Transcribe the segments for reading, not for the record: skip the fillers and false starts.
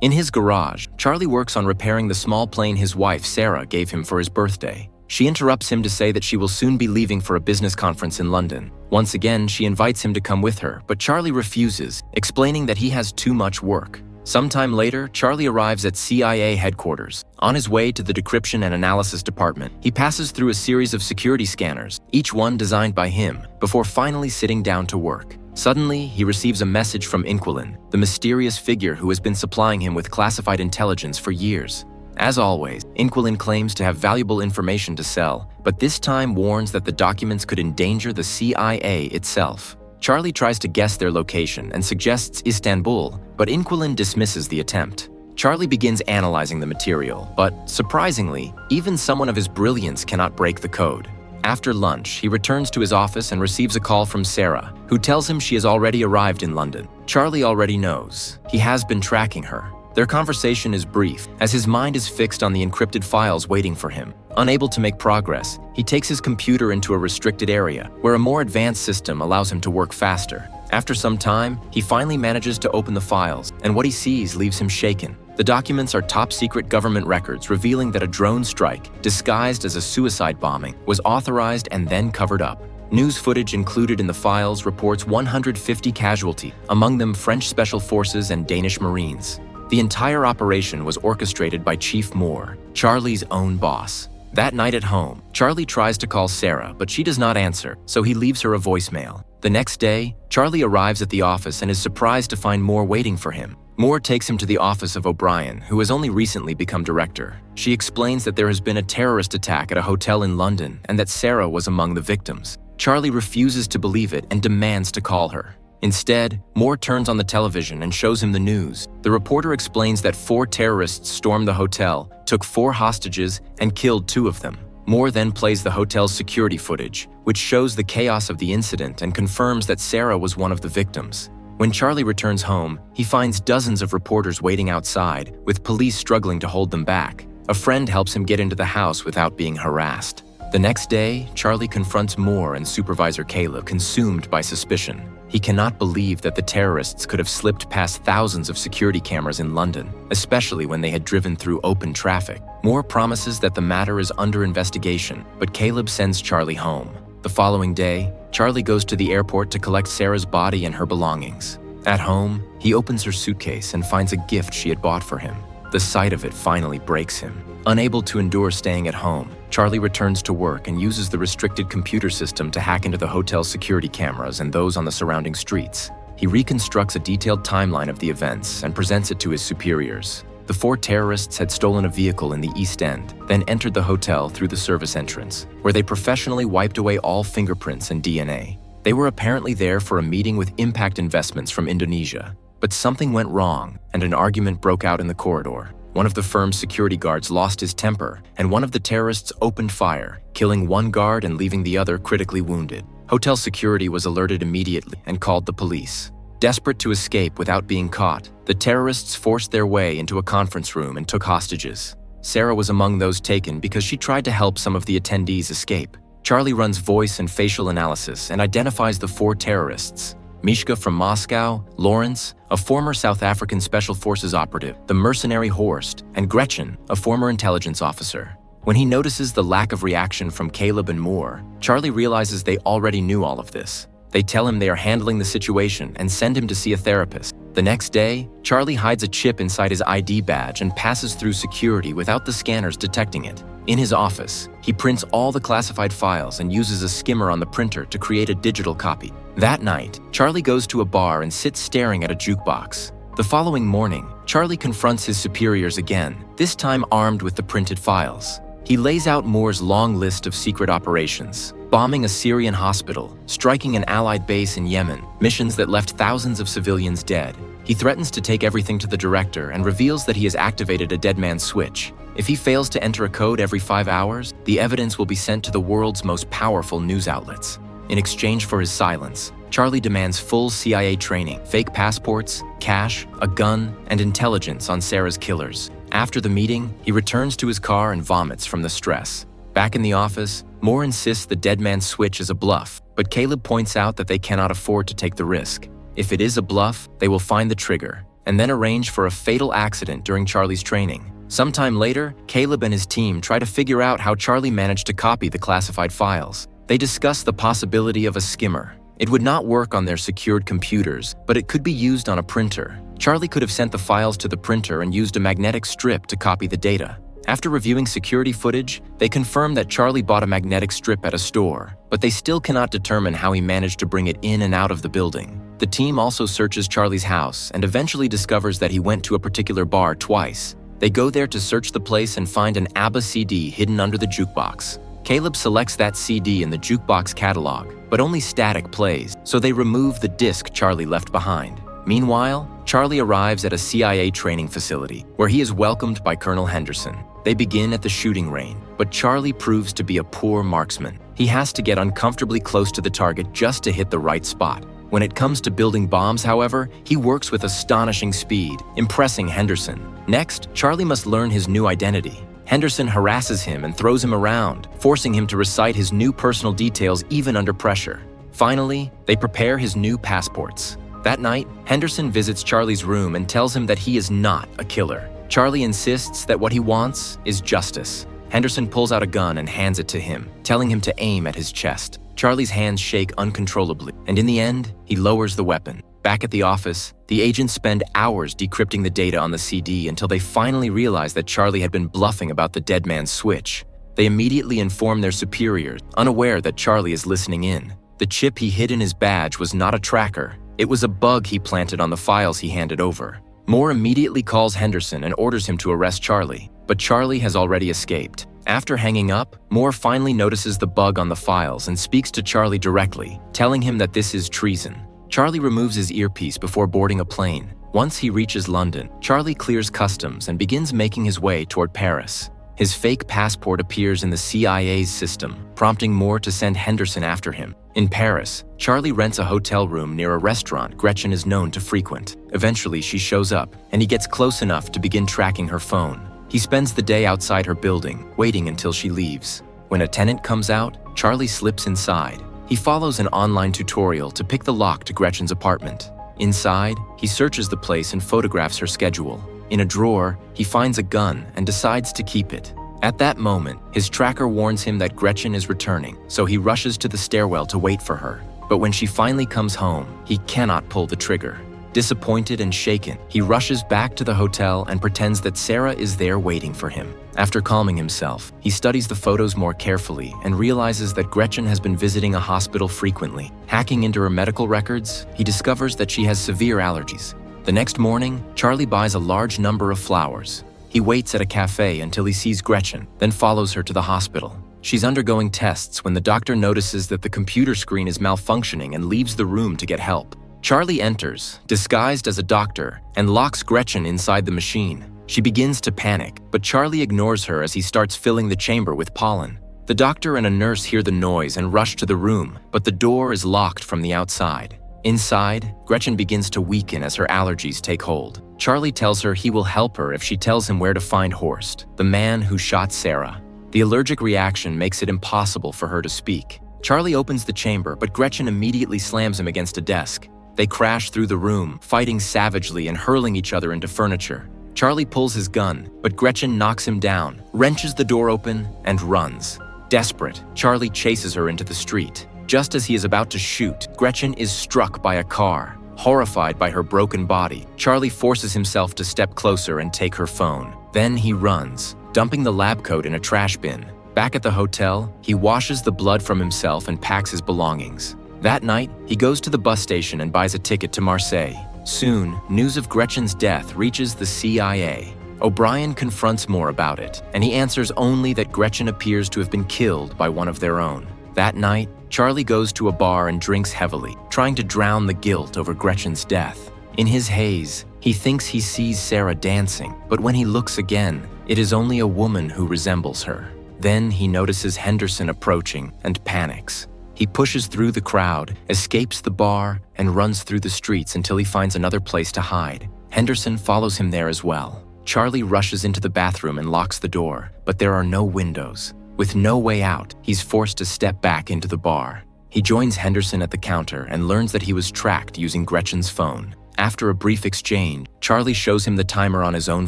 In his garage, Charlie works on repairing the small plane his wife, Sarah, gave him for his birthday. She interrupts him to say that she will soon be leaving for a business conference in London. Once again, she invites him to come with her, but Charlie refuses, explaining that he has too much work. Sometime later, Charlie arrives at CIA headquarters. On his way to the decryption and analysis department, he passes through a series of security scanners, each one designed by him, before finally sitting down to work. Suddenly, he receives a message from Inquilin, the mysterious figure who has been supplying him with classified intelligence for years. As always, Inquilin claims to have valuable information to sell, but this time warns that the documents could endanger the CIA itself. Charlie tries to guess their location and suggests Istanbul, but Inquilin dismisses the attempt. Charlie begins analyzing the material, but surprisingly, even someone of his brilliance cannot break the code. After lunch, he returns to his office and receives a call from Sarah, who tells him she has already arrived in London. Charlie already knows. He has been tracking her. Their conversation is brief, as his mind is fixed on the encrypted files waiting for him. Unable to make progress, he takes his computer into a restricted area, where a more advanced system allows him to work faster. After some time, he finally manages to open the files, and what he sees leaves him shaken. The documents are top-secret government records revealing that a drone strike, disguised as a suicide bombing, was authorized and then covered up. News footage included in the files reports 150 casualties, among them French Special Forces and Danish Marines. The entire operation was orchestrated by Chief Moore, Charlie's own boss. That night at home, Charlie tries to call Sarah, but she does not answer, so he leaves her a voicemail. The next day, Charlie arrives at the office and is surprised to find Moore waiting for him. Moore takes him to the office of O'Brien, who has only recently become director. She explains that there has been a terrorist attack at a hotel in London and that Sarah was among the victims. Charlie refuses to believe it and demands to call her. Instead, Moore turns on the television and shows him the news. The reporter explains that 4 terrorists stormed the hotel, took 4 hostages, and killed 2 of them. Moore then plays the hotel's security footage, which shows the chaos of the incident and confirms that Sarah was one of the victims. When Charlie returns home, he finds dozens of reporters waiting outside, with police struggling to hold them back. A friend helps him get into the house without being harassed. The next day, Charlie confronts Moore and Supervisor Caleb, consumed by suspicion. He cannot believe that the terrorists could have slipped past thousands of security cameras in London, especially when they had driven through open traffic. Moore promises that the matter is under investigation, but Caleb sends Charlie home. The following day, Charlie goes to the airport to collect Sarah's body and her belongings. At home, he opens her suitcase and finds a gift she had bought for him. The sight of it finally breaks him. Unable to endure staying at home, Charlie returns to work and uses the restricted computer system to hack into the hotel's security cameras and those on the surrounding streets. He reconstructs a detailed timeline of the events and presents it to his superiors. The 4 terrorists had stolen a vehicle in the East End, then entered the hotel through the service entrance, where they professionally wiped away all fingerprints and DNA. They were apparently there for a meeting with Impact Investments from Indonesia. But something went wrong, and an argument broke out in the corridor. One of the firm's security guards lost his temper, and one of the terrorists opened fire, killing 1 guard and leaving the other critically wounded. Hotel security was alerted immediately and called the police. Desperate to escape without being caught, the terrorists forced their way into a conference room and took hostages. Sarah was among those taken because she tried to help some of the attendees escape. Charlie runs voice and facial analysis and identifies the 4 terrorists: Mishka from Moscow, Lawrence, a former South African Special Forces operative, the mercenary Horst, and Gretchen, a former intelligence officer. When he notices the lack of reaction from Caleb and Moore, Charlie realizes they already knew all of this. They tell him they are handling the situation and send him to see a therapist. The next day, Charlie hides a chip inside his ID badge and passes through security without the scanners detecting it. In his office, he prints all the classified files and uses a skimmer on the printer to create a digital copy. That night, Charlie goes to a bar and sits staring at a jukebox. The following morning, Charlie confronts his superiors again, this time armed with the printed files. He lays out Moore's long list of secret operations: bombing a Syrian hospital, striking an allied base in Yemen, missions that left thousands of civilians dead. He threatens to take everything to the director and reveals that he has activated a dead man's switch. If he fails to enter a code every 5 hours, the evidence will be sent to the world's most powerful news outlets. In exchange for his silence, Charlie demands full CIA training, fake passports, cash, a gun, and intelligence on Sarah's killers. After the meeting, he returns to his car and vomits from the stress. Back in the office, Moore insists the dead man's switch is a bluff, but Caleb points out that they cannot afford to take the risk. If it is a bluff, they will find the trigger. and then arrange for a fatal accident during Charlie's training. Sometime later, Caleb and his team try to figure out how Charlie managed to copy the classified files. They discuss the possibility of a skimmer. It would not work on their secured computers, but it could be used on a printer. Charlie could have sent the files to the printer and used a magnetic strip to copy the data. After reviewing security footage, they confirm that Charlie bought a magnetic strip at a store, but they still cannot determine how he managed to bring it in and out of the building. The team also searches Charlie's house and eventually discovers that he went to a particular bar twice. They go there to search the place and find an ABBA CD hidden under the jukebox. Caleb selects that CD in the jukebox catalog, but only static plays, so they remove the disc Charlie left behind. Meanwhile, Charlie arrives at a CIA training facility, where he is welcomed by Colonel Henderson. They begin at the shooting range, but Charlie proves to be a poor marksman. He has to get uncomfortably close to the target just to hit the right spot. When it comes to building bombs, however, he works with astonishing speed, impressing Henderson. Next, Charlie must learn his new identity. Henderson harasses him and throws him around, forcing him to recite his new personal details even under pressure. Finally, they prepare his new passports. That night, Henderson visits Charlie's room and tells him that he is not a killer. Charlie insists that what he wants is justice. Henderson pulls out a gun and hands it to him, telling him to aim at his chest. Charlie's hands shake uncontrollably, and in the end, he lowers the weapon. Back at the office, the agents spend hours decrypting the data on the CD until they finally realize that Charlie had been bluffing about the dead man's switch. They immediately inform their superiors, unaware that Charlie is listening in. The chip he hid in his badge was not a tracker. It was a bug he planted on the files he handed over. Moore immediately calls Henderson and orders him to arrest Charlie, but Charlie has already escaped. After hanging up, Moore finally notices the bug on the files and speaks to Charlie directly, telling him that this is treason. Charlie removes his earpiece before boarding a plane. Once he reaches London, Charlie clears customs and begins making his way toward Paris. His fake passport appears in the CIA's system, prompting Moore to send Henderson after him. In Paris, Charlie rents a hotel room near a restaurant Gretchen is known to frequent. Eventually, she shows up, and he gets close enough to begin tracking her phone. He spends the day outside her building, waiting until she leaves. When a tenant comes out, Charlie slips inside. He follows an online tutorial to pick the lock to Gretchen's apartment. Inside, he searches the place and photographs her schedule. In a drawer, he finds a gun and decides to keep it. At that moment, his tracker warns him that Gretchen is returning, so he rushes to the stairwell to wait for her. But when she finally comes home, he cannot pull the trigger. Disappointed and shaken, he rushes back to the hotel and pretends that Sarah is there waiting for him. After calming himself, he studies the photos more carefully and realizes that Gretchen has been visiting a hospital frequently. Hacking into her medical records, he discovers that she has severe allergies. The next morning, Charlie buys a large number of flowers. He waits at a cafe until he sees Gretchen, then follows her to the hospital. She's undergoing tests when the doctor notices that the computer screen is malfunctioning and leaves the room to get help. Charlie enters, disguised as a doctor, and locks Gretchen inside the machine. She begins to panic, but Charlie ignores her as he starts filling the chamber with pollen. The doctor and a nurse hear the noise and rush to the room, but the door is locked from the outside. Inside, Gretchen begins to weaken as her allergies take hold. Charlie tells her he will help her if she tells him where to find Horst, the man who shot Sarah. The allergic reaction makes it impossible for her to speak. Charlie opens the chamber, but Gretchen immediately slams him against a desk. They crash through the room, fighting savagely and hurling each other into furniture. Charlie pulls his gun, but Gretchen knocks him down, wrenches the door open, and runs. Desperate, Charlie chases her into the street. Just as he is about to shoot, Gretchen is struck by a car. Horrified by her broken body, Charlie forces himself to step closer and take her phone. Then he runs, dumping the lab coat in a trash bin. Back at the hotel, he washes the blood from himself and packs his belongings. That night, he goes to the bus station and buys a ticket to Marseille. Soon, news of Gretchen's death reaches the CIA. O'Brien confronts Moore about it, and he answers only that Gretchen appears to have been killed by one of their own. That night, Charlie goes to a bar and drinks heavily, trying to drown the guilt over Gretchen's death. In his haze, he thinks he sees Sarah dancing, but when he looks again, it is only a woman who resembles her. Then he notices Henderson approaching and panics. He pushes through the crowd, escapes the bar, and runs through the streets until he finds another place to hide. Henderson follows him there as well. Charlie rushes into the bathroom and locks the door, but there are no windows. With no way out, he's forced to step back into the bar. He joins Henderson at the counter and learns that he was tracked using Gretchen's phone. After a brief exchange, Charlie shows him the timer on his own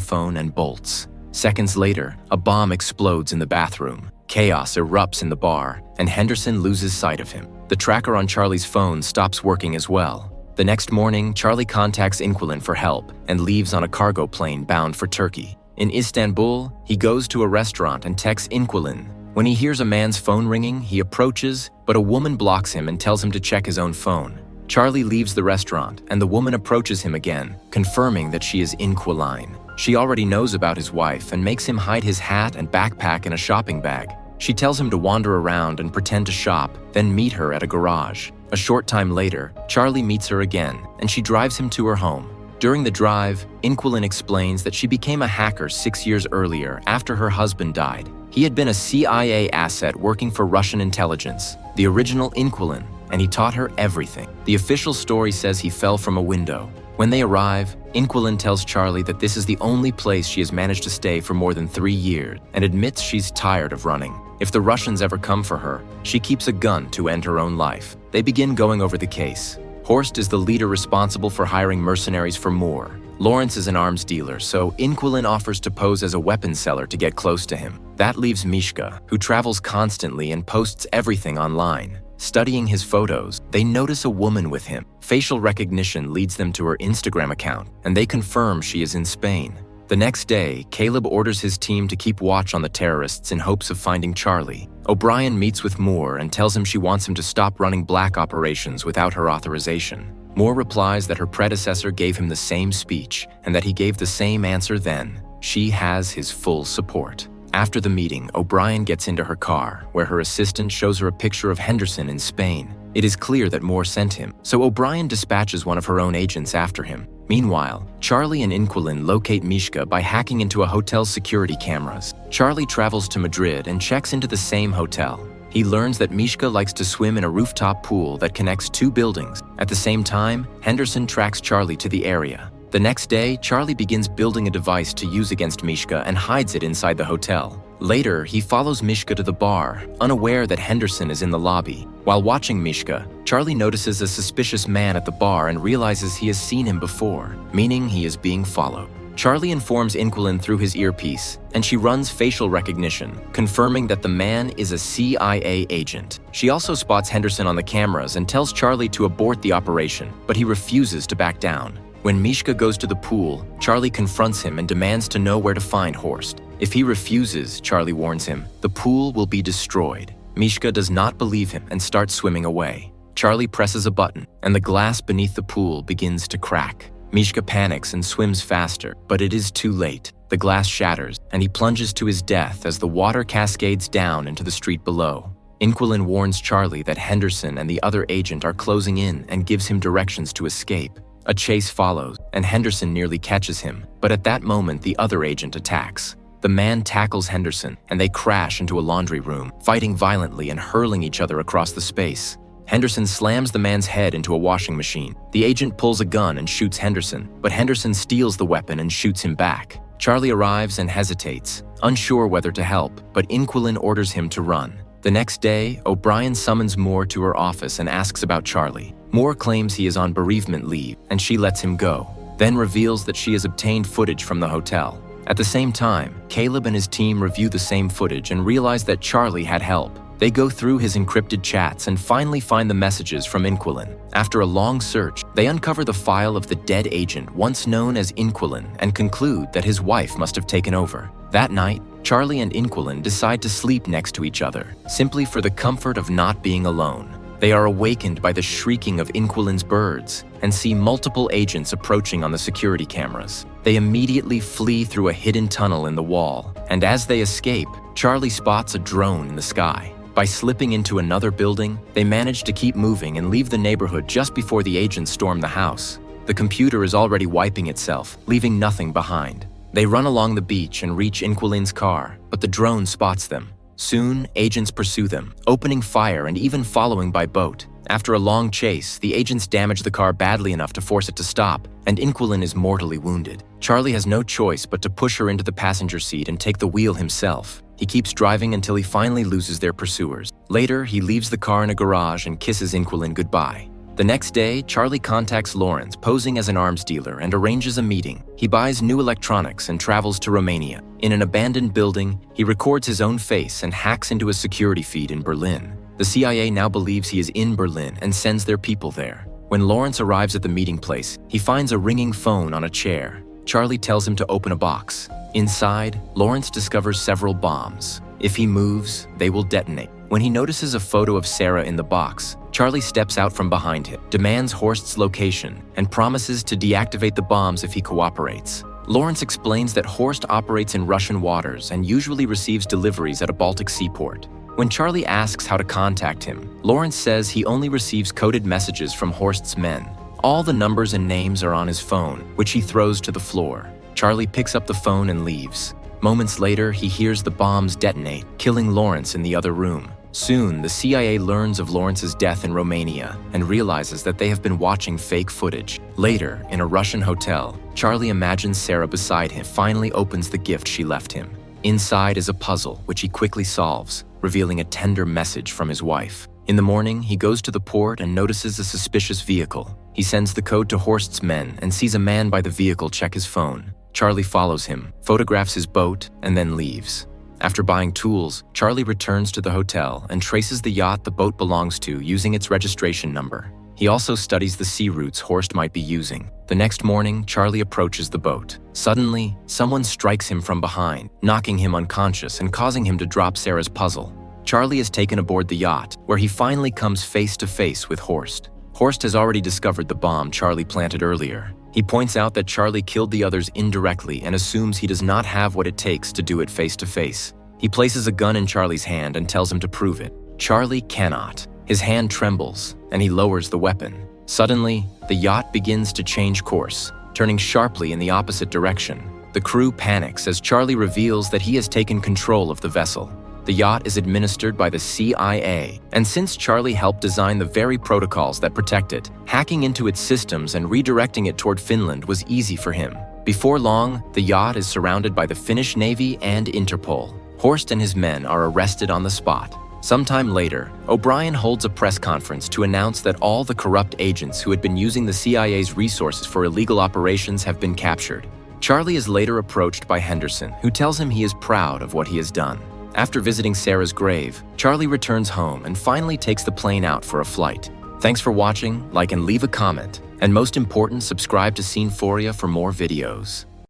phone and bolts. Seconds later, a bomb explodes in the bathroom. Chaos erupts in the bar, and Henderson loses sight of him. The tracker on Charlie's phone stops working as well. The next morning, Charlie contacts Inquilin for help and leaves on a cargo plane bound for Turkey. In Istanbul, he goes to a restaurant and texts Inquilin. When he hears a man's phone ringing, he approaches, but a woman blocks him and tells him to check his own phone. Charlie leaves the restaurant, and the woman approaches him again, confirming that she is Inquiline. She already knows about his wife and makes him hide his hat and backpack in a shopping bag. She tells him to wander around and pretend to shop, then meet her at a garage. A short time later, Charlie meets her again, and she drives him to her home. During the drive, Inquilin explains that she became a hacker 6 years earlier after her husband died. He had been a CIA asset working for Russian intelligence, the original Inquilin, and he taught her everything. The official story says he fell from a window. When they arrive, Inquilin tells Charlie that this is the only place she has managed to stay for more than 3 years and admits she's tired of running. If the Russians ever come for her, she keeps a gun to end her own life. They begin going over the case. Horst is the leader responsible for hiring mercenaries for Moore. Lawrence is an arms dealer, so Inquilin offers to pose as a weapons seller to get close to him. That leaves Mishka, who travels constantly and posts everything online. Studying his photos, they notice a woman with him. Facial recognition leads them to her Instagram account, and they confirm she is in Spain. The next day, Caleb orders his team to keep watch on the terrorists in hopes of finding Charlie. O'Brien meets with Moore and tells him she wants him to stop running black operations without her authorization. Moore replies that her predecessor gave him the same speech and that he gave the same answer then. She has his full support. After the meeting, O'Brien gets into her car, where her assistant shows her a picture of Henderson in Spain. It is clear that Moore sent him, so O'Brien dispatches one of her own agents after him. Meanwhile, Charlie and Inquilin locate Mishka by hacking into a hotel's security cameras. Charlie travels to Madrid and checks into the same hotel. He learns that Mishka likes to swim in a rooftop pool that connects 2 buildings. At the same time, Henderson tracks Charlie to the area. The next day, Charlie begins building a device to use against Mishka and hides it inside the hotel. Later, he follows Mishka to the bar, unaware that Henderson is in the lobby. While watching Mishka, Charlie notices a suspicious man at the bar and realizes he has seen him before, meaning he is being followed. Charlie informs Inquilin through his earpiece, and she runs facial recognition, confirming that the man is a CIA agent. She also spots Henderson on the cameras and tells Charlie to abort the operation, but he refuses to back down. When Mishka goes to the pool, Charlie confronts him and demands to know where to find Horst. If he refuses, Charlie warns him, the pool will be destroyed. Mishka does not believe him and starts swimming away. Charlie presses a button, and the glass beneath the pool begins to crack. Mishka panics and swims faster, but it is too late. The glass shatters, and he plunges to his death as the water cascades down into the street below. Inquilin warns Charlie that Henderson and the other agent are closing in and gives him directions to escape. A chase follows, and Henderson nearly catches him, but at that moment the other agent attacks. The man tackles Henderson, and they crash into a laundry room, fighting violently and hurling each other across the space. Henderson slams the man's head into a washing machine. The agent pulls a gun and shoots Henderson, but Henderson steals the weapon and shoots him back. Charlie arrives and hesitates, unsure whether to help, but Inquilin orders him to run. The next day, O'Brien summons Moore to her office and asks about Charlie. Moore claims he is on bereavement leave, and she lets him go, then reveals that she has obtained footage from the hotel. At the same time, Caleb and his team review the same footage and realize that Charlie had help. They go through his encrypted chats and finally find the messages from Inquilin. After a long search, they uncover the file of the dead agent once known as Inquilin and conclude that his wife must have taken over. That night, Charlie and Inquilin decide to sleep next to each other, simply for the comfort of not being alone. They are awakened by the shrieking of Inquilin's birds and see multiple agents approaching on the security cameras. They immediately flee through a hidden tunnel in the wall, and as they escape, Charlie spots a drone in the sky. By slipping into another building, they manage to keep moving and leave the neighborhood just before the agents storm the house. The computer is already wiping itself, leaving nothing behind. They run along the beach and reach Inquilin's car, but the drone spots them. Soon, agents pursue them, opening fire and even following by boat. After a long chase, the agents damage the car badly enough to force it to stop, and Inquilin is mortally wounded. Charlie has no choice but to push her into the passenger seat and take the wheel himself. He keeps driving until he finally loses their pursuers. Later, he leaves the car in a garage and kisses Inquilin goodbye. The next day, Charlie contacts Lawrence, posing as an arms dealer, and arranges a meeting. He buys new electronics and travels to Romania. In an abandoned building, he records his own face and hacks into a security feed in Berlin. The CIA now believes he is in Berlin and sends their people there. When Lawrence arrives at the meeting place, he finds a ringing phone on a chair. Charlie tells him to open a box. Inside, Lawrence discovers several bombs. If he moves, they will detonate. When he notices a photo of Sarah in the box, Charlie steps out from behind him, demands Horst's location, and promises to deactivate the bombs if he cooperates. Lawrence explains that Horst operates in Russian waters and usually receives deliveries at a Baltic seaport. When Charlie asks how to contact him, Lawrence says he only receives coded messages from Horst's men. All the numbers and names are on his phone, which he throws to the floor. Charlie picks up the phone and leaves. Moments later, he hears the bombs detonate, killing Lawrence in the other room. Soon, the CIA learns of Lawrence's death in Romania and realizes that they have been watching fake footage. Later, in a Russian hotel, Charlie imagines Sarah beside him, finally opens the gift she left him. Inside is a puzzle, which he quickly solves, revealing a tender message from his wife. In the morning, he goes to the port and notices a suspicious vehicle. He sends the code to Horst's men and sees a man by the vehicle check his phone. Charlie follows him, photographs his boat, and then leaves. After buying tools, Charlie returns to the hotel and traces the yacht the boat belongs to using its registration number. He also studies the sea routes Horst might be using. The next morning, Charlie approaches the boat. Suddenly, someone strikes him from behind, knocking him unconscious and causing him to drop Sarah's puzzle. Charlie is taken aboard the yacht, where he finally comes face to face with Horst. Horst has already discovered the bomb Charlie planted earlier. He points out that Charlie killed the others indirectly and assumes he does not have what it takes to do it face to face. He places a gun in Charlie's hand and tells him to prove it. Charlie cannot. His hand trembles, and he lowers the weapon. Suddenly, the yacht begins to change course, turning sharply in the opposite direction. The crew panics as Charlie reveals that he has taken control of the vessel. The yacht is administered by the CIA, and since Charlie helped design the very protocols that protect it, hacking into its systems and redirecting it toward Finland was easy for him. Before long, the yacht is surrounded by the Finnish Navy and Interpol. Horst and his men are arrested on the spot. Sometime later, O'Brien holds a press conference to announce that all the corrupt agents who had been using the CIA's resources for illegal operations have been captured. Charlie is later approached by Henderson, who tells him he is proud of what he has done. After visiting Sarah's grave, Charlie returns home and finally takes the plane out for a flight. Thanks for watching, like and leave a comment, and most important, subscribe to ScenePhoria for more videos.